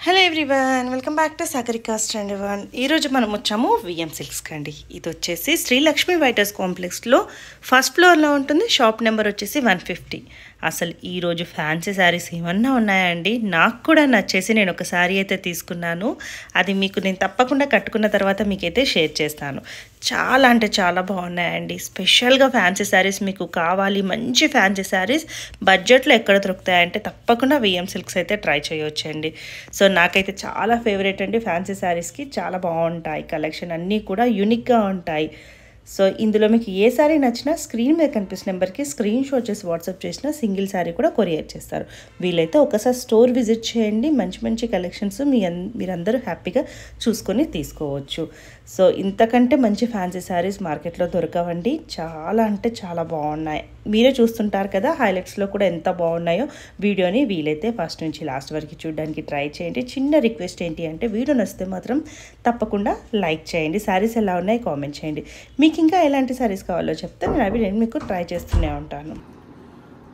Hello everyone, welcome back to Sagarika's trend one. ఈరోజు మనం వచ్చాము విఎం సిల్క్స్ కండి. ఇది వచ్చేసి శ్రీలక్ష్మి వైటర్స్ కాంప్లెక్స్లో ఫస్ట్ ఫ్లోర్లో ఉంటుంది. షాప్ నెంబర్ వచ్చేసి 150. అసలు ఈరోజు ఫ్యాన్సీ శారీస్ ఏమన్నా ఉన్నాయండి. నాకు కూడా నచ్చేసి నేను ఒక శారీ అయితే తీసుకున్నాను. అది మీకు నేను తప్పకుండా కట్టుకున్న తర్వాత మీకైతే షేర్ చేస్తాను. చాలా అంటే చాలా బాగున్నాయండి. స్పెషల్గా ఫ్యాన్సీ శారీస్ మీకు కావాలి, మంచి ఫ్యాన్సీ శారీస్ బడ్జెట్లో ఎక్కడ దొరుకుతాయంటే తప్పకుండా విఎం సిల్క్స్ అయితే ట్రై చేయొచ్చండి. సో నాకైతే చాలా ఫేవరెట్ అండి. ఫ్యాన్సీ శారీస్కి చాలా బాగుంటాయి. కలెక్షన్ అన్నీ కూడా యూనిక్గా ఉంటాయి. సో ఇందులో మీకు ఏ శారీ నచ్చినా స్క్రీన్ మీద కనిపిస్తున్న నెంబర్కి స్క్రీన్ షాట్ చేసి వాట్సాప్ చేసిన సింగిల్ శారీ కూడా కొరియర్ చేస్తారు. వీలైతే ఒకసారి స్టోర్ విజిట్ చేయండి. మంచి మంచి కలెక్షన్స్ మీరందరూ హ్యాపీగా చూసుకొని తీసుకోవచ్చు. సో ఇంతకంటే మంచి ఫ్యాన్సీ శారీస్ మార్కెట్లో దొరకవండి. చాలా అంటే చాలా బాగున్నాయి. మీరే చూస్తుంటారు కదా హైలైట్స్లో కూడా ఎంత బాగున్నాయో. వీడియోని వీలైతే ఫస్ట్ నుంచి లాస్ట్ వరకు చూడడానికి ట్రై చేయండి. చిన్న రిక్వెస్ట్ ఏంటి అంటే వీడియో నచ్చితే మాత్రం తప్పకుండా లైక్ చేయండి. శారీస్ ఎలా ఉన్నాయి కామెంట్ చేయండి. మీకు ఇంకా ఎలాంటి శారీస్ కావాలో చెప్తే నేను మీకు ట్రై చేస్తూనే ఉంటాను.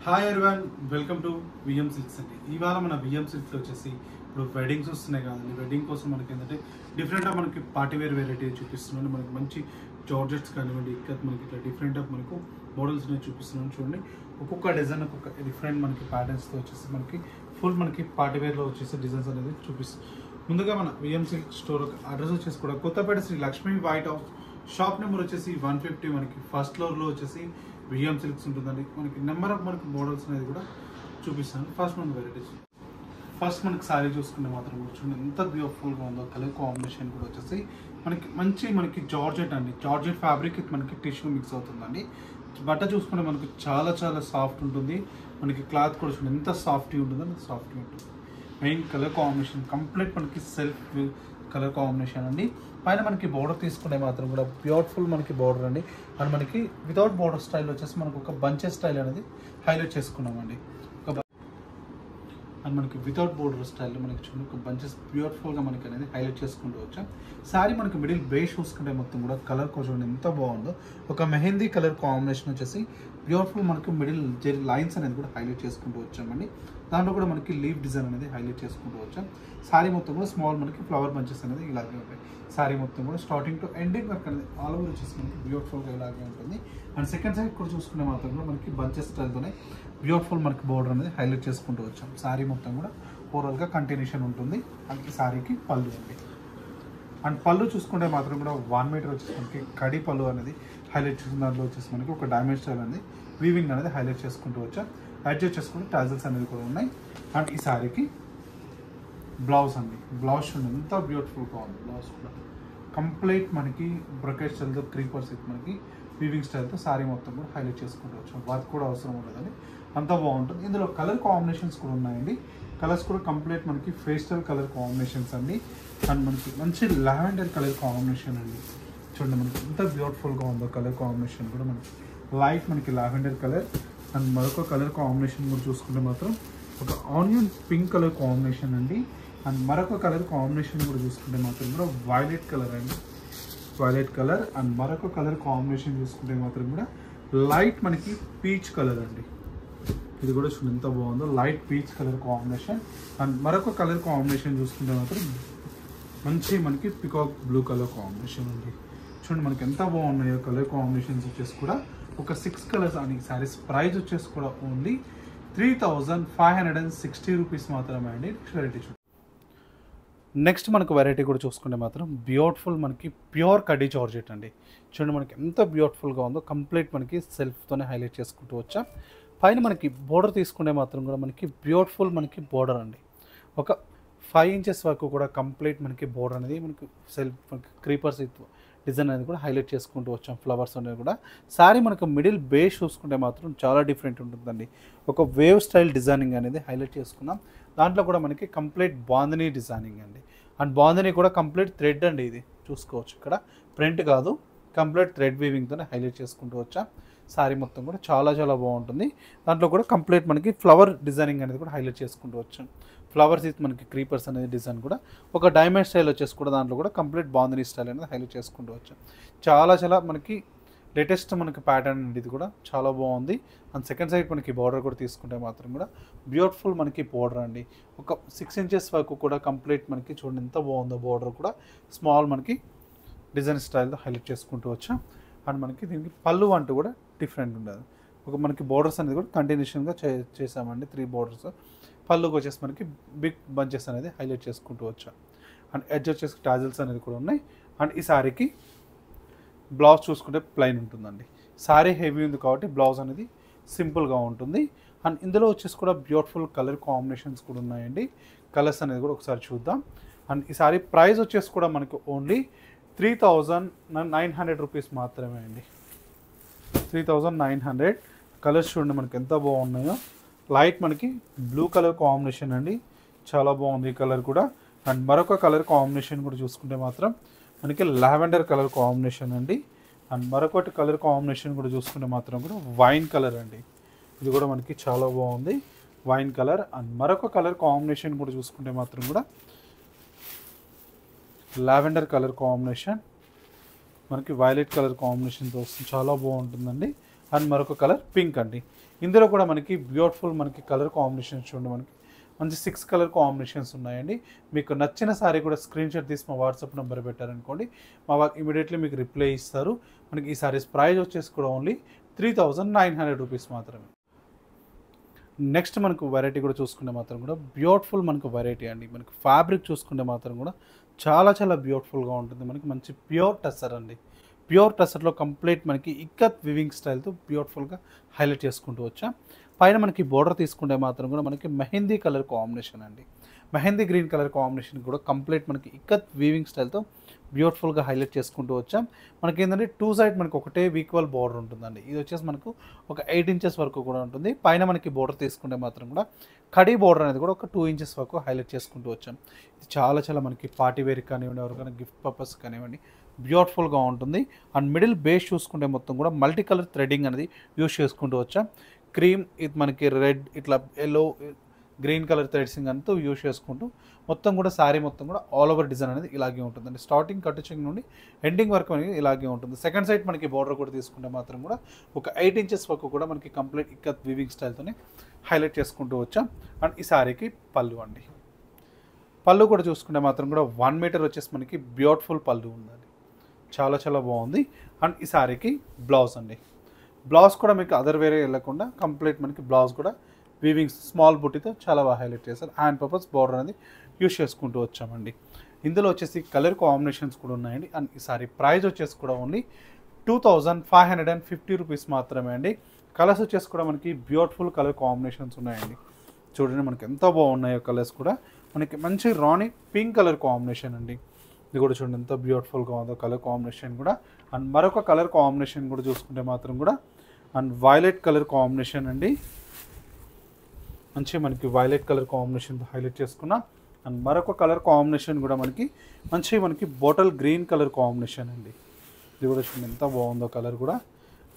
Hi everyone, welcome to VM silks అండి. ఇవాళ మన విఎం సిల్క్స్ వచ్చేసి ఇప్పుడు వెడ్డింగ్స్ వస్తున్నాయి కదండి. వెడ్డింగ్ కోసం మనకి ఏంటంటే డిఫరెంట్గా మనకి పార్టీ వేర్ వెరైటీ చూపిస్తున్నాను. మనకి మంచి జార్జెట్స్ కానివ్వండి, ఇక్కడ మనకి ఇట్లా డిఫరెంట్గా మనకు మోడల్స్ చూపిస్తున్నాను. చూడండి, ఒక్కొక్క డిజైన్ ఒక్కొక్క డిఫరెంట్ మనకి ప్యాటర్న్స్తో వచ్చేసి మనకి ఫుల్ మనకి పార్టీ వేర్లో వచ్చేసి డిజైన్స్ అనేది చూపిస్తుంది. ముందుగా మన విఎం సిల్క్ స్టోర్ అడ్రస్ వచ్చేసి కూడా Kothapet Sri Lakshmi white house, shop number వచ్చేసి 150. మనకి ఫస్ట్ ఫ్లోర్లో వచ్చేసి విఎం సిల్క్స్ ఉంటుందండి. మనకి నెంబర్ ఆఫ్ మనకి మోడల్స్ అనేది కూడా చూపిస్తాను. ఫస్ట్ మన వెరైటీస్, ఫస్ట్ మనకి శారీ చూసుకుంటే మాత్రం చూడండి ఎంత బ్యూటిఫుల్గా ఉందో. కలర్ కాంబినేషన్ కూడా వచ్చేసి మనకి మంచి మనకి జార్జెట్ అండి. జార్జెట్ ఫ్యాబ్రిక్ మనకి టిష్యూ మిక్స్ అవుతుందండి. బట్ట చూసుకుంటే మనకి చాలా చాలా సాఫ్ట్ ఉంటుంది. మనకి క్లాత్ కూడా చూడండి ఎంత సాఫ్ట్గా ఉంటుందో అంత సాఫ్ట్గా ఉంటుంది. మెయిన్ కలర్ కాంబినేషన్ కంప్లీట్ మనకి సెల్ఫ్ కలర్ కాంబినేషన్ అండి. పైన మనకి బార్డర్ తీసుకుంటే మాత్రం కూడా బ్యూటిఫుల్ మనకి బార్డర్ అండి. అండ్ మనకి వితౌట్ బార్డర్ స్టైల్ వచ్చేసి మనకు ఒక బంచెస్ స్టైల్ అనేది హైలైట్ చేసుకున్నామండి. అండ్ మనకి వితౌట్ బోర్డర్ స్టైల్లో మనకి చూడండి ఒక బంచెస్ బ్యూటిఫుల్గా మనకి అనేది హైలైట్ చేసుకుంటూ వచ్చాం. శారీ మనకి మిడిల్ బేస్ చూసుకుంటే మొత్తం కూడా కలర్ చూడండి ఎంత బాగుందో. ఒక మెహందీ కలర్ కాంబినేషన్ వచ్చేసి బ్యూటిఫుల్ మనకి మిడిల్ లైన్స్ అనేది కూడా హైలైట్ చేసుకుంటూ వచ్చామండి. దాంట్లో కూడా మనకి లీవ్ డిజైన్ అనేది హైలైట్ చేసుకుంటూ వచ్చాం. శారీ మొత్తం కూడా స్మాల్ మనకి ఫ్లవర్ బంచెస్ అనేది ఇలాగే ఉంటాయి. శారీ మొత్తం కూడా స్టార్టింగ్ టు ఎండింగ్ వర్క్ అనేది ఆల్ ఓవర్ వచ్చేసి మనకి బ్యూటిఫుల్గా ఇలాగే ఉంటుంది. అండ్ సెకండ్ సైడ్ కూడా చూసుకునే మాత్రం కూడా మనకి బంచెస్ స్టైల్తోనే బ్యూటిఫుల్ మనకి బోర్డర్ అనేది హైలైట్ చేసుకుంటూ వచ్చాం. శారీ మొత్తం కూడా ఓవరాల్గా కంటిన్యూషన్ ఉంటుంది. అండ్ ఈ శారీకి పళ్ళు అండి. అండ్ పళ్ళు చూసుకుంటే మాత్రం కూడా 1 మీటర్ వచ్చేసి మనకి కడి పళ్ళు అనేది హైలైట్ చేసిన దాంట్లో వచ్చేసి మనకి ఒక డైమండ్ స్టైల్ అనేది వీవింగ్ అనేది హైలైట్ చేసుకుంటూ వచ్చాం. అడ్జస్ట్ చేసుకుంటే టాజల్స్ అనేది కూడా ఉన్నాయి. అండ్ ఈ శారీకి బ్లౌజ్ అండి. బ్లౌజ్ చూడండి ఎంత బ్యూటిఫుల్గా ఉంది. బ్లౌజ్ కూడా కంప్లీట్ మనకి బ్రొకెట్ స్టైల్తో క్రీపర్స్ మనకి వీవింగ్ స్టైల్తో శారీ మొత్తం కూడా హైలైట్ చేసుకుంటూ వచ్చాం. వర్క్ కూడా అవసరం ఉండదండి, అంత బాగుంటుంది. ఇందులో కలర్ కాంబినేషన్స్ కూడా ఉన్నాయండి. కలర్స్ కూడా కంప్లీట్ మనకి పేస్టల్ కలర్ కాంబినేషన్స్ అండి. అండ్ మనకి మంచి లావెండర్ కలర్ కాంబినేషన్ అండి. చూడండి మనకి ఎంత బ్యూటిఫుల్గా ఉందో. కలర్ కాంబినేషన్ కూడా మనకి లైట్ మనకి లావెండర్ కలర్. అండ్ మరొక కలర్ కాంబినేషన్ కూడా చూసుకుంటే మాత్రం ఒక ఆనియన్ పింక్ కలర్ కాంబినేషన్ అండి. అండ్ మరొక కలర్ కాంబినేషన్ కూడా చూసుకుంటే మాత్రం కూడా వైలెట్ కలర్ అండి. Violet colour. అండ్ మరొక కలర్ కాంబినేషన్ చూసుకుంటే మాత్రం కూడా లైట్ మనకి పీచ్ కలర్ అండి. ఇది కూడా చూడండి ఎంత బాగుందో, light peach colour combination. And మరొక కలర్ కాంబినేషన్ చూసుకుంటే మాత్రం మంచి మనకి పికాక్ బ్లూ కలర్ కాంబినేషన్ అండి. చూడండి మనకి ఎంత బాగున్నాయో కలర్ కాంబినేషన్స్ వచ్చేసి కూడా. ఒక 6 కలర్స్ అని శారీస్ ప్రైస్ వచ్చేసి కూడా ఓన్లీ 3560 రూపీస్ మాత్రమే అండి. వెరైటీ చూడండి. నెక్స్ట్ మనకు వెరైటీ కూడా చూసుకుంటే మాత్రం బ్యూటిఫుల్ మనకి ప్యూర్ కడ్డీ జార్జెట్ అండి. చూడండి మనకి ఎంత బ్యూటిఫుల్గా ఉందో. కంప్లీట్ మనకి సెల్ఫ్తోనే హైలైట్ చేసుకుంటూ వచ్చాం. పైన మనకి బోర్డర్ తీసుకుంటే మాత్రం కూడా మనకి బ్యూటిఫుల్ మనకి బోర్డర్ అండి. ఒక 5 ఇంచెస్ వరకు కూడా కంప్లీట్ మనకి బోర్డర్ అనేది మనకి సెల్ఫ్ మనకి క్రీపర్స్ డిజైన్ అనేది కూడా హైలైట్ చేసుకుంటూ వచ్చాం. ఫ్లవర్స్ అనేది కూడా. శారీ మనకు మిడిల్ బేస్ చూసుకుంటే మాత్రం చాలా డిఫరెంట్ ఉంటుందండి. ఒక వేవ్ స్టైల్ డిజైనింగ్ అనేది హైలైట్ చేసుకున్నాం. దాంట్లో కూడా మనకి కంప్లీట్ బాందినీ డిజైనింగ్ అండి. అండ్ బాందినీ కూడా కంప్లీట్ థ్రెడ్ అండి. ఇది చూసుకోవచ్చు, ఇక్కడ ప్రింట్ కాదు, కంప్లీట్ థ్రెడ్ వీవింగ్తోనే హైలైట్ చేసుకుంటూ వచ్చాం. శారీ మొత్తం కూడా చాలా చాలా బాగుంటుంది. దాంట్లో కూడా కంప్లీట్ మనకి ఫ్లవర్ డిజైనింగ్ అనేది కూడా హైలైట్ చేసుకుంటూ వచ్చాం. ఫ్లవర్స్ ఇది మనకి క్రీపర్స్ అనేది డిజైన్ కూడా ఒక డైమండ్ స్టైల్ వచ్చేసి కూడా దాంట్లో కూడా కంప్లీట్ బాందినీ స్టైల్ అనేది హైలైట్ చేసుకుంటూ వచ్చాం. చాలా చాలా మనకి లేటెస్ట్ మనకి ప్యాటర్న్ అండి, ఇది కూడా చాలా బాగుంది. అండ్ సెకండ్ సైడ్ మనకి బార్డర్ కూడా తీసుకుంటే మాత్రం కూడా బ్యూటిఫుల్ మనకి బార్డర్ అండి. ఒక 6 ఇంచెస్ వరకు కూడా కంప్లీట్ మనకి చూడండి ఎంత బాగుందో. బార్డర్ కూడా స్మాల్ మనకి డిజైన్ స్టైల్తో హైలైట్ చేసుకుంటూ వచ్చాం. అండ్ మనకి దీనికి పళ్ళు అంటూ కూడా డిఫరెంట్ ఉండదు. ఒక మనకి బోర్డర్స్ అనేది కూడా కంటిన్యూషన్గా చేసామండి, 3 బోర్డర్స్. పళ్ళుకి వచ్చేసి మనకి బిగ్ బంచెస్ అనేది హైలైట్ చేసుకుంటూ వచ్చాం. అండ్ ఎడ్జ్ వచ్చేసి టాజిల్స్ అనేది కూడా ఉన్నాయి. అండ్ ఈ శారీకి బ్లౌజ్ చూసుకుంటే ప్లెయిన్ ఉంటుందండి. శారీ హెవీ ఉంది కాబట్టి బ్లౌజ్ అనేది సింపుల్గా ఉంటుంది. అండ్ ఇందులో వచ్చేసి కూడా బ్యూటిఫుల్ కలర్ కాంబినేషన్స్ కూడా ఉన్నాయండి. కలర్స్ అనేది కూడా ఒకసారి చూద్దాం. అండ్ ఈ శారీ ప్రైస్ వచ్చేసి కూడా మనకు ఓన్లీ 3900 రూపీస్ మాత్రమే అండి. 3900. కలర్స్ చూడండి మనకి ఎంత బాగున్నాయో. లైట్ మనకి బ్లూ కలర్ కాంబినేషన్ అండి, చాలా బాగుంది ఈ కలర్ కూడా. అండ్ మరొక కలర్ కాంబినేషన్ కూడా చూసుకుంటే మాత్రం మనకి లావెండర్ కలర్ కాంబినేషన్ అండి. అండ్ మరొకటి కలర్ కాంబినేషన్ కూడా చూసుకుంటే మాత్రం కూడా వైన్ కలర్ అండి, ఇది కూడా మనకి చాలా బాగుంది వైన్ కలర్. అండ్ మరొక కలర్ కాంబినేషన్ కూడా చూసుకుంటే మాత్రం కూడా లావెండర్ కలర్ కాంబినేషన్, మనకి వైలెట్ కలర్ కాంబినేషన్తో వస్తుంది, చాలా బాగుంటుందండి. అండ్ మరొక కలర్ పింక్ అండి. ఇందులో కూడా మనకి బ్యూటిఫుల్ మనకి కలర్ కాంబినేషన్స్ చూడండి, మనకి మంచి 6 కలర్ కాంబినేషన్స్ ఉన్నాయండి. మీకు నచ్చిన సారీ కూడా స్క్రీన్ షాట్ తీసి మా వాట్సాప్ నెంబర్ పెట్టారనుకోండి, మా వాళ్ళు ఇమీడియట్లీ మీకు రిప్లై ఇస్తారు. మనకి ఈ సారీస్ ప్రైస్ వచ్చేసి కూడా ఓన్లీ 3900 రూపీస్ మాత్రమే. నెక్స్ట్ మనకు వెరైటీ కూడా చూసుకుంటే మాత్రం కూడా బ్యూటిఫుల్ మనకు వెరైటీ అండి. మనకి ఫ్యాబ్రిక్ చూసుకుంటే మాత్రం కూడా చాలా చాలా బ్యూటిఫుల్గా ఉంటుంది. మనకి మంచి ప్యూర్ టస్సర్ అండి. ప్యూర్ టస్సర్లో కంప్లీట్ మనకి ఇక్కత్ వివింగ్ స్టైల్తో బ్యూటిఫుల్గా హైలైట్ చేసుకుంటూ వచ్చాం. పైన మనకి బోర్డర్ తీసుకుంటే మాత్రం కూడా మనకి మెహందీ కలర్ కాంబినేషన్ అండి. మెహందీ గ్రీన్ కలర్ కాంబినేషన్ కూడా కంప్లీట్ మనకి ఇక్కత్ వీవింగ్ స్టైల్తో బ్యూటిఫుల్గా హైలైట్ చేసుకుంటూ వచ్చాం. మనకి ఏంటంటే 2 సైడ్ మనకి ఒకటే ఈక్వల్ బోర్డర్ ఉంటుందండి. ఇది వచ్చేసి మనకు ఒక 8 ఇంచెస్ వరకు కూడా ఉంటుంది. పైన మనకి బోర్డర్ తీసుకుంటే మాత్రం కూడా కడీ బోర్డర్ అనేది కూడా ఒక 2 ఇంచెస్ వరకు హైలైట్ చేసుకుంటూ వచ్చాం. ఇది చాలా చాలా మనకి పార్టీ వేర్ కానివ్వండి, ఎవరికైనా గిఫ్ట్ పర్పస్ కానివ్వండి బ్యూటిఫుల్గా ఉంటుంది. అండ్ మిడిల్ బేస్ చూసుకుంటే మొత్తం కూడా మల్టీ కలర్ థ్రెడ్డింగ్ అనేది యూస్ చేసుకుంటూ వచ్చాం. క్రీమ్, ఇది మనకి రెడ్, ఇట్లా ఎల్లో, గ్రీన్ కలర్ థ్రెడ్సింగ్ అంతా యూస్ చేసుకుంటూ మొత్తం కూడా శారీ మొత్తం కూడా ఆల్ ఓవర్ డిజైన్ అనేది ఇలాగే ఉంటుందండి. స్టార్టింగ్ కట్టింగ్ నుండి ఎండింగ్ వరకు అనేది ఇలాగే ఉంటుంది. సెకండ్ సైడ్ మనకి బోర్డర్ కూడా తీసుకుంటే మాత్రం కూడా ఒక 8 ఇంచెస్ వరకు కూడా మనకి కంప్లీట్ ఇక్కత్ వీవింగ్ స్టైల్తోనే హైలైట్ చేసుకుంటూ వచ్చాం. అండ్ ఈ శారీకి పళ్ళు అండి. పళ్ళు కూడా చూసుకుంటే మాత్రం కూడా 1 మీటర్ వచ్చేసి మనకి బ్యూటిఫుల్ పళ్ళు ఉందండి, చాలా చాలా బాగుంది. అండ్ ఈ శారీకి బ్లౌజ్ అండి. బ్లౌజ్ కూడా మీకు అదర్ వేరే వెళ్ళకుండా కంప్లీట్ మనకి బ్లౌజ్ కూడా వీవింగ్ స్మాల్ బుట్టితో చాలా బాగా హైలైట్ చేశారు. హ్యాండ్ పర్పస్ బార్డర్ అనేది యూస్ చేసుకుంటూ వచ్చామండి. ఇందులో వచ్చేసి కలర్ కాంబినేషన్స్ కూడా ఉన్నాయండి. అండ్ ఈ సారీ ప్రైస్ వచ్చేసి కూడా ఓన్లీ 2550 రూపీస్ మాత్రమే అండి. కలర్స్ వచ్చేసి కూడా మనకి బ్యూటిఫుల్ కలర్ కాంబినేషన్స్ ఉన్నాయండి. చూడండి మనకి ఎంత బాగున్నాయో కలర్స్ కూడా. మనకి మంచి రాణి పింక్ కలర్ కాంబినేషన్ అండి, ఇది కూడా చూడండి ఎంత బ్యూటిఫుల్గా ఉందో కలర్ కాంబినేషన్ కూడా. అండ్ మరొక కలర్ కాంబినేషన్ కూడా చూసుకుంటే మాత్రం కూడా అండ్ వైలెట్ కలర్ కాంబినేషన్ అండి, మంచి మనకి వైలెట్ కలర్ కాంబినేషన్ హైలైట్ చేసుకున్నాం. అండ్ మరొక కలర్ కాంబినేషన్ కూడా మనకి బాటిల్ గ్రీన్ కలర్ కాంబినేషన్ అండి, ఇది కూడా చూడండి ఎంత బాగుందో కలర్ కూడా.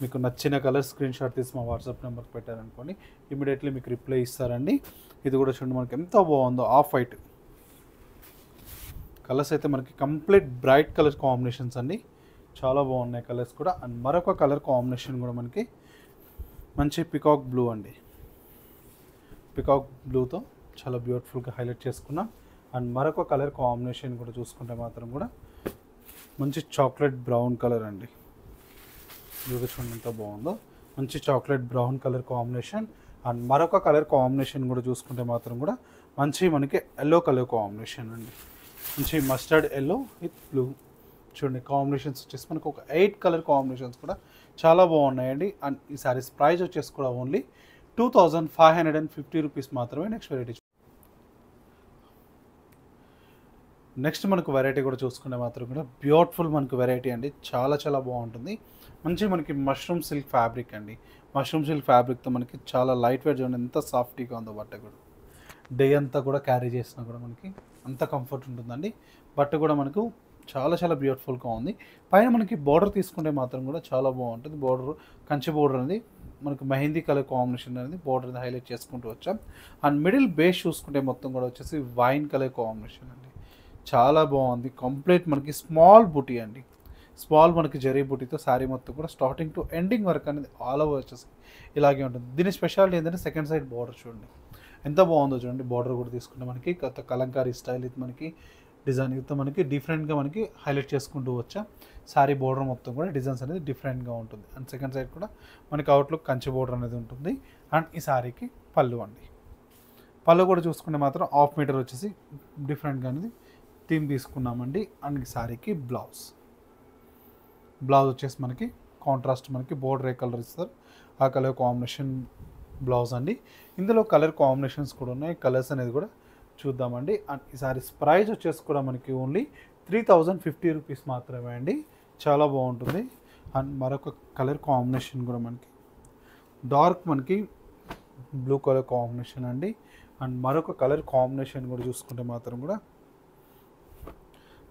మీకు నచ్చిన కలర్ స్క్రీన్ షాట్ తీసి మా వాట్సాప్ నెంబర్కి పెట్టారనుకోండి, ఇమీడియట్లీ మీకు రిప్లై ఇస్తారండి. ఇది కూడా చూడండి మనకి ఎంత బాగుందో ఆఫ్ వైట్ కలర్స్ అయితే మనకి కంప్లీట్ బ్రైట్ కలర్ కాంబినేషన్స్ అండి, చాలా బాగున్నాయి కలర్స్ కూడా. అండ్ మరొక కలర్ కాంబినేషన్ కూడా మనకి మంచి పికాక్ బ్లూ అండి, పికాక్ బ్లూతో చాలా బ్యూటిఫుల్గా హైలైట్ చేసుకున్నాం. అండ్ మరొక కలర్ కాంబినేషన్ కూడా చూసుకుంటే మాత్రం కూడా మంచి చాక్లెట్ బ్రౌన్ కలర్ అండి, ఇది చూడండి ఎంత బాగుందో మంచి chocolate brown colour combination. And మరొక కలర్ కాంబినేషన్ కూడా చూసుకుంటే మాత్రం కూడా మంచి మనకి ఎల్లో కలర్ కాంబినేషన్ అండి, మంచి మస్టర్డ్ ఎల్లో విత్ బ్లూ. చూడండి కాంబినేషన్స్ వచ్చేసి మనకు ఒక 8 కలర్ కాంబినేషన్స్ కూడా చాలా బాగున్నాయండి. అండ్ ఈ సారీస్ ప్రైస్ వచ్చేసి కూడా ఓన్లీ 2550 రూపీస్ మాత్రమే. నెక్స్ట్ మనకు వెరైటీ కూడా చూసుకుంటే మాత్రం కూడా బ్యూటిఫుల్ మనకు వెరైటీ అండి, చాలా చాలా బాగుంటుంది. మంచి మనకి మష్రూమ్ సిల్క్ ఫ్యాబ్రిక్ అండి. మష్రూమ్ సిల్క్ ఫ్యాబ్రిక్తో మనకి చాలా లైట్ వెయిట్ చూడండి ఎంత సాఫ్టీగా ఉందో. బట్ట కూడా డే అంతా కూడా క్యారీ చేసినా కూడా మనకి అంత కంఫర్ట్ ఉంటుందండి. బట్ట కూడా మనకు చాలా చాలా బ్యూటిఫుల్గా ఉంది. పైన మనకి బార్డర్ తీసుకుంటే మాత్రం కూడా చాలా బాగుంటుంది. బార్డర్ కంచి బార్డర్ అనేది మనకు మెహందీ కలర్ కాంబినేషన్ అనేది బార్డర్ హైలైట్ చేసుకుంటూ వచ్చాం. అండ్ మిడిల్ బేస్ చూసుకుంటే మొత్తం కూడా వచ్చేసి వైన్ కలర్ కాంబినేషన్ అండి, చాలా బాగుంది. కంప్లీట్ మనకి స్మాల్ బుటీ అండి, స్మాల్ మనకి జరీ బుటీతో శారీ మొత్తం కూడా స్టార్టింగ్ టు ఎండింగ్ వరకు అనేది ఆల్ ఓవర్ వచ్చేసి ఇలాగే ఉంటుంది. దీని స్పెషాలిటీ ఏంటంటే సెకండ్ సైడ్ బార్డర్ చూడండి ఎంత బాగుందో చూడండి. బార్డర్ కూడా తీసుకుంటే మనకి కొత్త కలంకారీ స్టైల్ ఇది మనకి డిజైన్ అయితే మనకి డిఫరెంట్గా మనకి హైలైట్ చేసుకుంటూ వచ్చా. శారీ బోర్డర్ మొత్తం కూడా డిజైన్స్ అనేది డిఫరెంట్గా ఉంటుంది. అండ్ సెకండ్ సైడ్ కూడా మనకి అవుట్లుక్ కంచి బోర్డర్ అనేది ఉంటుంది. అండ్ ఈ శారీకి పళ్ళు అండి. పళ్ళు కూడా చూసుకుంటే మాత్రం 1/2 మీటర్ వచ్చేసి డిఫరెంట్గా అనేది థీమ్ తీసుకున్నామండి. అండ్ ఈ శారీకి బ్లౌజ్ వచ్చేసి మనకి కాంట్రాస్ట్ మనకి బోర్డర్ ఏ కలర్ ఇస్తారు ఆ కలర్ కాంబినేషన్ బ్లౌజ్ అండి. ఇందులో కలర్ కాంబినేషన్స్ కూడా ఉన్నాయి. కలర్స్ అనేది కూడా చూద్దామండి. అండ్ ఈ సారీస్ ప్రైస్ వచ్చేసి కూడా మనకి ఓన్లీ 3050 రూపీస్ మాత్రమే అండి. చాలా బాగుంటుంది. అండ్ మరొక కలర్ కాంబినేషన్ కూడా మనకి డార్క్ మనకి బ్లూ కలర్ కాంబినేషన్ అండి. అండ్ మరొక కలర్ కాంబినేషన్ కూడా చూసుకుంటే మాత్రం కూడా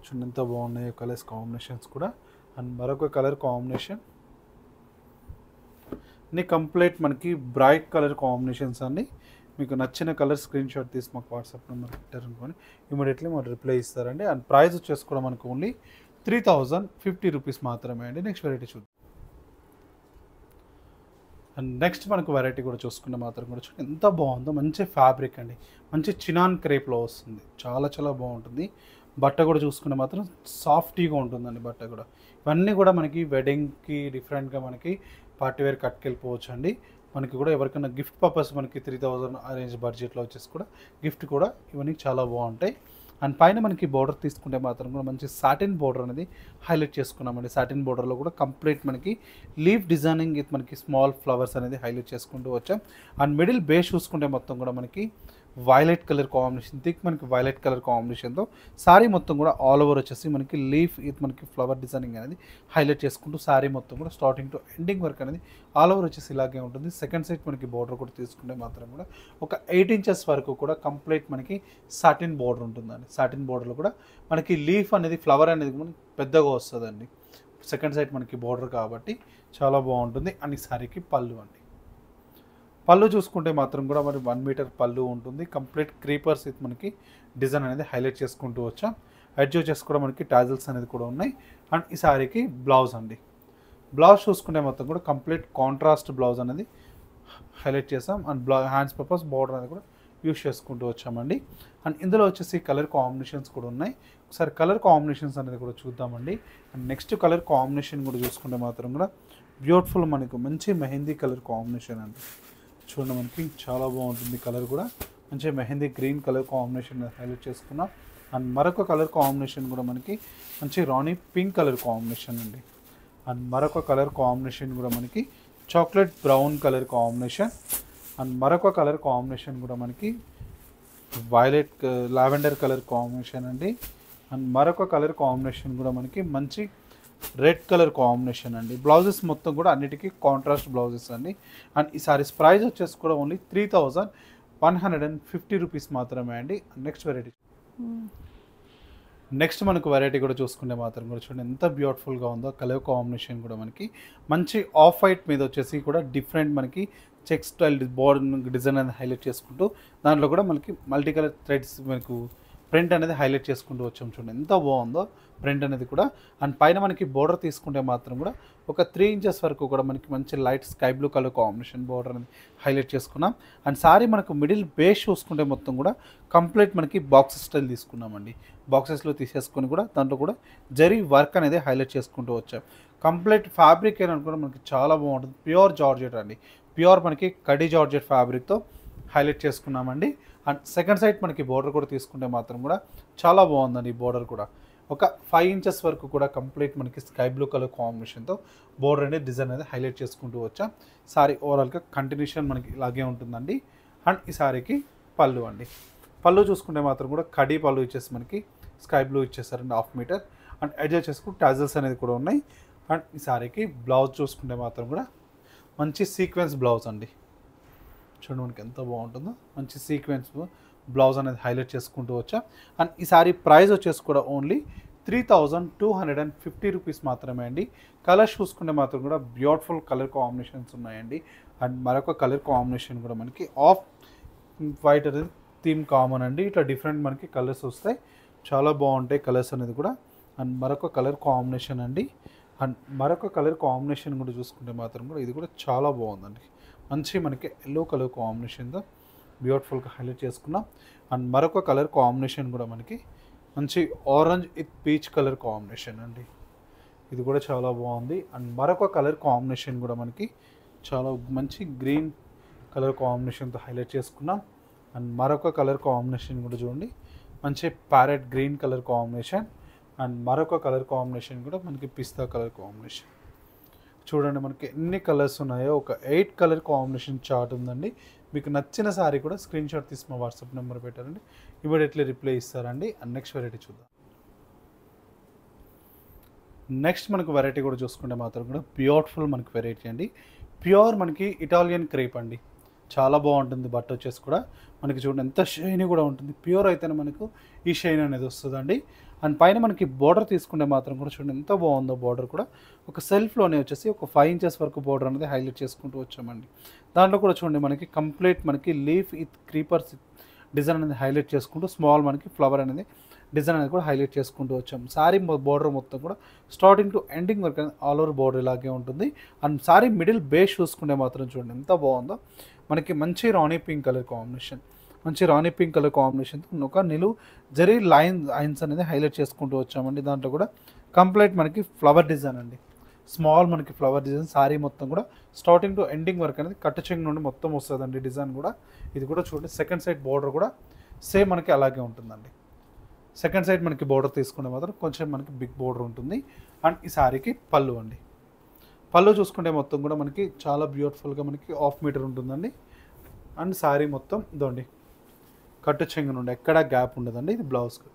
చూడండి ఎంత బాగున్నాయి కలర్స్ కాంబినేషన్స్ కూడా. అండ్ మరొక కలర్ కాంబినేషన్ అన్ని కంప్లీట్ మనకి బ్రైట్ కలర్ కాంబినేషన్స్ అండి. మీకు నచ్చిన కలర్ స్క్రీన్ షాట్ తీసి మాకు వాట్సాప్ నెంబర్ పెట్టారనుకోండి ఇమీడియట్లీ మాకు రిప్లై ఇస్తారండి. అండ్ ప్రైస్ వచ్చేసి కూడా మనకు ఓన్లీ 3050 రూపీస్ మాత్రమే అండి. నెక్స్ట్ వెరైటీ చూద్దాం. అండ్ నెక్స్ట్ మనకు వెరైటీ కూడా చూసుకుంటే మాత్రం కూడా చూడండి ఎంత బాగుందో. మంచి ఫ్యాబ్రిక్ అండి, మంచి చినాన్ క్రేప్లో వస్తుంది. చాలా చాలా బాగుంటుంది. బట్ట కూడా చూసుకుంటే మాత్రం సాఫ్టీగా ఉంటుందండి బట్ట కూడా. ఇవన్నీ కూడా మనకి వెడ్డింగ్కి డిఫరెంట్గా మనకి పార్టీ వేర్ కట్టుకెళ్ళిపోవచ్చు అండి. మనకి కూడా ఎవరికైనా గిఫ్ట్ పర్పస్ మనకి 3000 అరేంజ్ బడ్జెట్లో వచ్చేసి కూడా గిఫ్ట్ కూడా ఇవన్నీ చాలా బాగుంటాయి. అండ్ పైన మనకి బోర్డర్ తీసుకుంటే మాత్రం కూడా మంచి సాటిన్ బోర్డర్ అనేది హైలైట్ చేసుకున్నామండి. సాటిన్ బోర్డర్లో కూడా కంప్లీట్ మనకి లీఫ్ డిజైనింగ్ విత్ మనకి స్మాల్ ఫ్లవర్స్ అనేది హైలైట్ చేసుకుంటూ వచ్చాం. అండ్ మిడిల్ బేస్ చూసుకుంటే మొత్తం కూడా మనకి వైలెట్ కలర్ కాంబినేషన్ థిక్ మనకి వైలెట్ కలర్ కాంబినేషన్తో సారీ మొత్తం కూడా ఆల్ ఓవర్ వచ్చేసి మనకి లీఫ్ విత్ మనకి ఫ్లవర్ డిజైనింగ్ అనేది హైలైట్ చేసుకుంటూ సారీ మొత్తం కూడా స్టార్టింగ్ టు ఎండింగ్ వరకు అనేది ఆల్ ఓవర్ వచ్చేసి ఇలాగే ఉంటుంది. సెకండ్ సైడ్ మనకి బోర్డర్ కూడా తీసుకుంటే మాత్రం కూడా ఒక 8 ఇంచెస్ వరకు కూడా కంప్లీట్ మనకి సాటిన్ బోర్డర్ ఉంటుందండి. సాటిన్ బోర్డర్లో కూడా మనకి లీఫ్ అనేది ఫ్లవర్ అనేది మనకి పెద్దగా వస్తుందండి. సెకండ్ సైడ్ మనకి బోర్డర్ కాబట్టి చాలా బాగుంటుంది. అండ్ ఈ సారీకి పళ్ళు అండి. పళ్ళు చూసుకుంటే మాత్రం కూడా మరి 1 మీటర్ పళ్ళు ఉంటుంది. కంప్లీట్ క్రీపర్స్ విత్ మనకి డిజైన్ అనేది హైలైట్ చేసుకుంటూ వచ్చాం. ఎడ్జ్ వచ్చేసి కూడా మనకి టాజిల్స్ అనేది కూడా ఉన్నాయి. అండ్ ఈ సారీకి బ్లౌజ్ అండి. బ్లౌజ్ చూసుకుంటే మొత్తం కూడా కంప్లీట్ కాంట్రాస్ట్ బ్లౌజ్ అనేది హైలైట్ చేసాం. అండ్ హ్యాండ్స్ పర్పస్ బోర్డర్ అనేది కూడా యూస్ చేసుకుంటూ వచ్చామండి. అండ్ ఇందులో వచ్చేసి కలర్ కాంబినేషన్స్ కూడా ఉన్నాయి. ఒకసారి కలర్ కాంబినేషన్స్ అనేది కూడా చూద్దామండి. అండ్ నెక్స్ట్ కలర్ కాంబినేషన్ కూడా చూసుకుంటే మాత్రం కూడా బ్యూటిఫుల్ మనకు మంచి మెహందీ కలర్ కాంబినేషన్ అండి. చూడండి మనకి చాలా బాగుంటుంది. కలర్ కూడా మంచి mehndi green colour combination highlight చేసుకున్నాం. అండ్ మరొక కలర్ కాంబినేషన్ కూడా మనకి మంచి రాణి పింక్ కలర్ కాంబినేషన్ అండి. అండ్ మరొక కలర్ కాంబినేషన్ కూడా మనకి chocolate brown colour combination. And మరొక కలర్ కాంబినేషన్ కూడా మనకి వైలెట్ లావెండర్ కలర్ కాంబినేషన్ అండి. అండ్ మరొక కలర్ కాంబినేషన్ కూడా మనకి మంచి రెడ్ కలర్ కాంబినేషన్ అండి. బ్లౌజెస్ మొత్తం కూడా అన్నిటికీ కాంట్రాస్ట్ బ్లౌజెస్ అండి. అండ్ ఈ సారీస్ ప్రైస్ వచ్చేసి కూడా ఓన్లీ 3150 రూపీస్ మాత్రమే అండి. నెక్స్ట్ వెరైటీ నెక్స్ట్ మనకు వెరైటీ కూడా చూసుకుంటే మాత్రం కూడా చూడండి ఎంత బ్యూటిఫుల్గా ఉందో. కలర్ కాంబినేషన్ కూడా మనకి మంచి ఆఫ్ వైట్ మీద వచ్చేసి కూడా డిఫరెంట్ మనకి చెక్ స్టైల్ బోర్డర్ డిజైన్ అనేది హైలైట్ చేసుకుంటూ దాంట్లో కూడా మనకి మల్టీ కలర్ థ్రెడ్స్ మనకు ప్రింట్ అనేది హైలైట్ చేసుకుంటూ వచ్చాం. చూడండి ఎంత బాగుందో ప్రింట్ అనేది కూడా. అండ్ పైన మనకి బోర్డర్ తీసుకుంటే మాత్రం కూడా ఒక 3 ఇంచెస్ వరకు కూడా మనకి మంచి light sky blue colour combination border అనేది హైలైట్ చేసుకున్నాం. అండ్ సారీ మనకు మిడిల్ బేస్ చూసుకుంటే మొత్తం కూడా కంప్లీట్ మనకి బాక్సెస్ స్టైల్ తీసుకున్నామండి. బాక్సెస్లో తీసేసుకొని కూడా దాంట్లో కూడా జరీ వర్క్ అనేది హైలైట్ చేసుకుంటూ వచ్చాం. కంప్లీట్ ఫ్యాబ్రిక్ అని అనుకుంటే మనకి చాలా బాగుంటుంది. ప్యూర్ జార్జెట్ అండి. ప్యూర్ మనకి కడి జార్జెట్ ఫ్యాబ్రిక్తో హైలైట్ చేసుకున్నామండి. అండ్ సెకండ్ సైడ్ మనకి బోర్డర్ కూడా తీసుకుంటే మాత్రం కూడా చాలా బాగుందండి. ఈ బోర్డర్ కూడా ఒక 5 ఇంచెస్ వరకు కూడా కంప్లీట్ మనకి స్కై బ్లూ కలర్ కాంబినేషన్తో బోర్డర్ అనేది డిజైన్ అనేది హైలైట్ చేసుకుంటూ వచ్చాం. సారీ ఓవరాల్గా కంటిన్యూషన్ మనకి ఇలాగే ఉంటుందండి. అండ్ ఈ సారీకి పళ్ళు అండి. పళ్ళు చూసుకుంటే మాత్రం కూడా కడీ పళ్ళు ఇచ్చేసి మనకి స్కై బ్లూ ఇచ్చేసారండి 1/2 మీటర్. అండ్ ఎడ్జ్ చేసుకుంటే టాజిల్స్ అనేది కూడా ఉన్నాయి. అండ్ ఈ సారీకి బ్లౌజ్ చూసుకుంటే మాత్రం కూడా మంచి సీక్వెన్స్ బ్లౌజ్ అండి. చూడండి మనకి ఎంత బాగుంటుందో. మంచి సీక్వెన్స్ బ్లౌజ్ అనేది హైలైట్ చేసుకుంటూ వచ్చా. అండ్ ఈ సారీ ప్రైస్ వచ్చేసి కూడా ఓన్లీ 3250 రూపీస్ మాత్రమే అండి. కలర్స్ చూసుకుంటే మాత్రం కూడా బ్యూటిఫుల్ కలర్ కాంబినేషన్స్ ఉన్నాయండి. అండ్ మరొక కలర్ కాంబినేషన్ కూడా మనకి ఆఫ్ వైట్ అనేది థీమ్ కామన్ అండి. ఇట్లా డిఫరెంట్ మనకి కలర్స్ వస్తాయి. చాలా బాగుంటాయి కలర్స్ అనేది కూడా. అండ్ మరొక కలర్ కాంబినేషన్ అండి. అండ్ మరొక కలర్ కాంబినేషన్ కూడా చూసుకుంటే మాత్రం కూడా ఇది కూడా చాలా బాగుందండి. మంచి మనకి ఎల్లో కలర్ కాంబినేషన్తో బ్యూటిఫుల్గా హైలైట్ చేసుకున్నాం. అండ్ మరొక కలర్ కాంబినేషన్ కూడా మనకి మంచి orange with peach colour combination అండి. ఇది కూడా చాలా బాగుంది. అండ్ మరొక కలర్ కాంబినేషన్ కూడా మనకి చాలా మంచి గ్రీన్ కలర్ కాంబినేషన్తో హైలైట్ చేసుకున్నాం. అండ్ మరొక కలర్ కాంబినేషన్ కూడా చూడండి, మంచి parrot green colour combination. And మరొక కలర్ కాంబినేషన్ కూడా మనకి పిస్తా కలర్ కాంబినేషన్. చూడండి మనకి ఎన్ని కలర్స్ ఉన్నాయో, ఒక 8 కలర్ కాంబినేషన్ చార్ట్ ఉందండి. మీకు నచ్చిన సారీ కూడా స్క్రీన్ షాట్ తీసి మా వాట్సాప్ నెంబర్ పెట్టారండి, ఇమీడియట్లీ రిప్లై ఇస్తారండి. అండ్ నెక్స్ట్ వెరైటీ చూద్దాం. నెక్స్ట్ మనకు వెరైటీ కూడా చూసుకుంటే మాత్రం కూడా బ్యూటిఫుల్ మనకి వెరైటీ అండి. ప్యూర్ మనకి ఇటాలియన్ క్రేప్ అండి. చాలా బాగుంటుంది. బట్ట వచ్చేసి కూడా మనకి చూడండి ఎంత షైనీ కూడా ఉంటుంది. ప్యూర్ అయితేనే మనకు ఈ షైన్ అనేది వస్తుందండి. అండ్ పైన మనకి బార్డర్ తీసుకుంటే మాత్రం కూడా చూడండి ఎంత బాగుందో. బార్డర్ కూడా ఒక సెల్ఫ్లోనే వచ్చేసి ఒక 5 ఇంచెస్ వరకు బార్డర్ అనేది హైలైట్ చేసుకుంటూ వచ్చామండి. దాంట్లో కూడా చూడండి మనకి కంప్లీట్ మనకి లీఫ్ విత్ క్రీపర్స్ డిజైన్ అనేది హైలైట్ చేసుకుంటూ స్మాల్ మనకి ఫ్లవర్ అనేది డిజైన్ అనేది కూడా హైలైట్ చేసుకుంటూ వచ్చాం. సారీ బార్డర్ మొత్తం కూడా స్టార్టింగ్ టు ఎండింగ్ వరకు ఆల్ ఓవర్ బార్డర్ ఇలాగే ఉంటుంది. అండ్ సారీ మిడిల్ బేస్ చూసుకుంటే మాత్రం చూడండి ఎంత బాగుందో. మనకి మంచి రాణి పింక్ కలర్ కాంబినేషన్, మంచి రాణి పింక్ కలర్ కాంబినేషన్తో ఒక నిలువు జరీ లైన్స్ అనేది హైలైట్ చేసుకుంటూ వచ్చామండి. దాంట్లో కూడా కంప్లీట్ మనకి ఫ్లవర్ డిజైన్ అండి, స్మాల్ మనకి ఫ్లవర్ డిజైన్. సారీ మొత్తం కూడా స్టార్టింగ్ టు ఎండింగ్ వరకు అనేది కట్ట చెంగు నుండి మొత్తం వస్తుందండి డిజైన్ కూడా. ఇది కూడా చూడండి సెకండ్ సైడ్ బార్డర్ కూడా సేమ్ మనకి అలాగే ఉంటుందండి. సెకండ్ సైడ్ మనకి బార్డర్ తీసుకుంటే మాత్రం కొంచెం మనకి బిగ్ బార్డర్ ఉంటుంది. అండ్ ఈ సారీకి పళ్ళు అండి. పళ్ళు చూసుకుంటే మొత్తం కూడా మనకి చాలా బ్యూటిఫుల్గా మనకి 1/2 మీటర్ ఉంటుందండి. అండ్ సారీ మొత్తం ఇదండి కట్టు చెంగు నుండి ఎక్కడా గ్యాప్ ఉండదండి. ఇది బ్లౌజ్కి.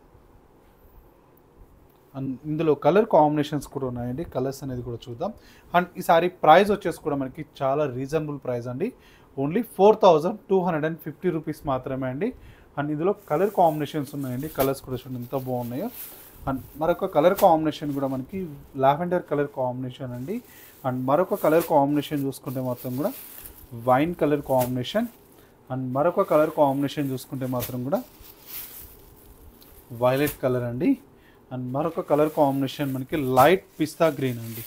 అండ్ ఇందులో కలర్ కాంబినేషన్స్ కూడా ఉన్నాయండి. కలర్స్ అనేది కూడా చూద్దాం. అండ్ ఈ సారీ ప్రైస్ వచ్చేసి కూడా మనకి చాలా రీజనబుల్ ప్రైస్ అండి. ఓన్లీ 4250 రూపీస్ మాత్రమే అండి. అండ్ ఇందులో కలర్ కాంబినేషన్స్ ఉన్నాయండి. కలర్స్ కూడా చూడండి ఎంత బాగున్నాయో. అండ్ మరొక కలర్ కాంబినేషన్ కూడా మనకి లావెండర్ కలర్ కాంబినేషన్ అండి. అండ్ మరొక కలర్ కాంబినేషన్ చూసుకుంటే మాత్రం కూడా వైన్ కలర్ కాంబినేషన్. అండ్ మరొక కలర్ కాంబినేషన్ చూసుకుంటే మాత్రం కూడా వైలెట్ కలర్ అండి. అండ్ మరొక కలర్ కాంబినేషన్ మనకి లైట్ పిస్తా గ్రీన్ అండి.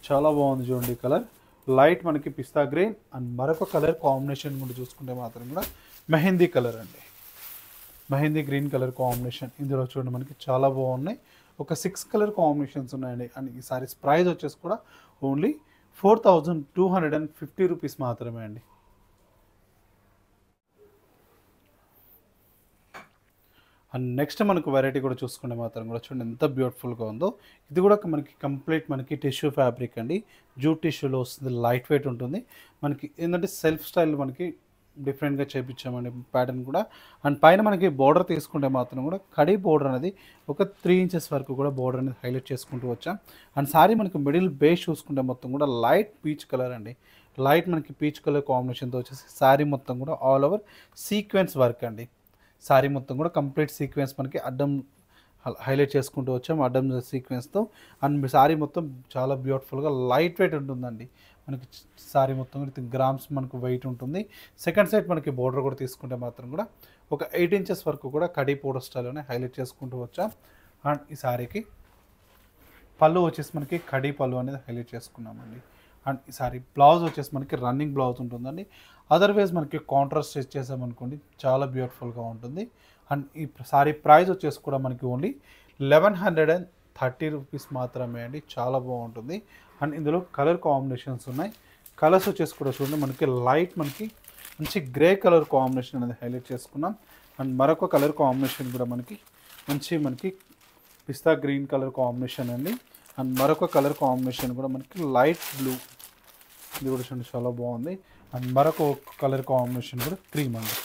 చాలా బాగుంది చూడండి కలర్, లైట్ మనకి పిస్తా గ్రీన్. అండ్ మరొక కలర్ కాంబినేషన్ కూడా చూసుకుంటే మాత్రం కూడా మెహందీ కలర్ అండి, మెహందీ గ్రీన్ కలర్ కాంబినేషన్. ఇందులో చూడండి మనకి చాలా బాగున్నాయి. ఒక 6 కలర్ కాంబినేషన్స్ ఉన్నాయండి. అండ్ ఈ సారీస్ ప్రైస్ వచ్చేసి కూడా ఓన్లీ 4250 రూపీస్ మాత్రమే అండి. అండ్ నెక్స్ట్ మనకు వెరైటీ కూడా చూసుకుంటే మాత్రం కూడా చూడండి ఎంత బ్యూటిఫుల్గా ఉందో. ఇది కూడా మనకి కంప్లీట్ మనకి టిష్యూ ఫ్యాబ్రిక్ అండి. జూట్ టిష్యూలో వస్తుంది, లైట్ వెయిట్ ఉంటుంది. మనకి ఏంటంటే సెల్ఫ్ స్టైల్ మనకి డిఫరెంట్గా చేయించామండి ప్యాటర్న్ కూడా. అండ్ పైన మనకి బార్డర్ తీసుకుంటే మాత్రం కూడా కడీ బార్డర్ అనేది ఒక 3 ఇంచెస్ వరకు కూడా బార్డర్ అనేది హైలైట్ చేసుకుంటూ వచ్చాం. అండ్ సారీ మనకి మిడిల్ బేస్ చూసుకుంటే మొత్తం కూడా లైట్ పీచ్ కలర్ అండి. లైట్ మనకి పీచ్ కలర్ కాంబినేషన్తో వచ్చేసి సారీ మొత్తం కూడా ఆల్ ఓవర్ సీక్వెన్స్ వర్క్ అండి. సారీ మొత్తం కూడా కంప్లీట్ సీక్వెన్స్ మనకి అడ్డం హైలైట్ చేసుకుంటూ వచ్చాం, అడ్డం సీక్వెన్స్తో. అండ్ సారీ మొత్తం చాలా బ్యూటిఫుల్గా లైట్ వెయిట్ ఉంటుందండి. మనకి సారీ మొత్తం కూడా గ్రామ్స్ మనకు వెయిట్ ఉంటుంది. సెకండ్ సైడ్ మనకి బోర్డర్ కూడా తీసుకుంటే మాత్రం కూడా ఒక 8 ఇంచెస్ వరకు కూడా కడీ పౌడర్ స్టైల్లోనే హైలైట్ చేసుకుంటూ వచ్చాం. అండ్ ఈ సారీకి పళ్ళు వచ్చేసి మనకి కడీ పళ్ళు అనేది హైలైట్ చేసుకున్నామండి. అండ్ ఈ సారీ బ్లౌజ్ వచ్చేసి మనకి రన్నింగ్ బ్లౌజ్ ఉంటుందండి. అదర్వైజ్ మనకి కాంట్రాస్ట్ స్టిచ్ చేసామనుకోండి చాలా బ్యూటిఫుల్గా ఉంటుంది. అండ్ ఈ సారీ ప్రైస్ వచ్చేసి కూడా మనకి ఓన్లీ 1130 రూపీస్ మాత్రమే అండి. చాలా బాగుంటుంది. అండ్ ఇందులో కలర్ కాంబినేషన్స్ ఉన్నాయి. కలర్స్ వచ్చేసి కూడా చూడండి మనకి లైట్ మనకి మంచి గ్రే కలర్ కాంబినేషన్ అనేది హైలైట్ చేసుకున్నాం. అండ్ మరొక కలర్ కాంబినేషన్ కూడా మనకి పిస్తా గ్రీన్ కలర్ కాంబినేషన్ అండి. అండ్ మరొక కలర్ కాంబినేషన్ కూడా మనకి లైట్ బ్లూ, ఇది కూడా చూడండి చాలా బాగుంది. అండ్ మరొక కలర్ కాంబినేషన్ కూడా క్రీమ్ అండి.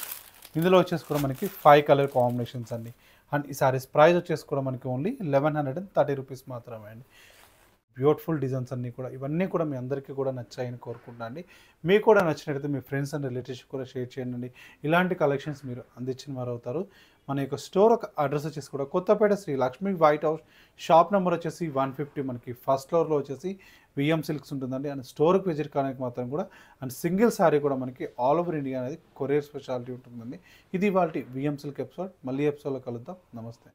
ఇందులో వచ్చేసి కూడా మనకి 5 కలర్ కాంబినేషన్స్ అండి. అండ్ ఈ సారీస్ ప్రైస్ వచ్చేసి కూడా మనకి ఓన్లీ 1130 రూపీస్ మాత్రమే అండి. బ్యూటిఫుల్ డిజైన్స్ అన్నీ కూడా ఇవన్నీ కూడా మీ అందరికీ కూడా నచ్చాయని కోరుకుంటున్నాను అండి. మీకు కూడా నచ్చినట్లయితే మీ ఫ్రెండ్స్ అండ్ రిలేటివ్స్ కూడా షేర్ చేయండి. ఇలాంటి కలెక్షన్స్ మీరు అందించిన వారు అవుతారు. మన యొక్క స్టోర్ ఒక అడ్రస్ వచ్చేసి కూడా Kothapet Sri Lakshmi white house, shop number వచ్చేసి 150, మనకి ఫస్ట్ ఫ్లోర్లో వచ్చేసి విఎం సిల్క్స్ ఉంటుందండి. అండ్ స్టోర్కి విజిట్ కావడానికి మాత్రం కూడా అండ్ సింగిల్ సారీ కూడా మనకి ఆల్ ఓవర్ ఇండియా అనేది కొరియర్ స్పెషాలిటీ ఉంటుందండి. ఇది వాళ్ళ విఎం సిల్క్ ఎపిసోడ్. మళ్ళీ ఎపిసోడ్లో కలుద్దాం. నమస్తే.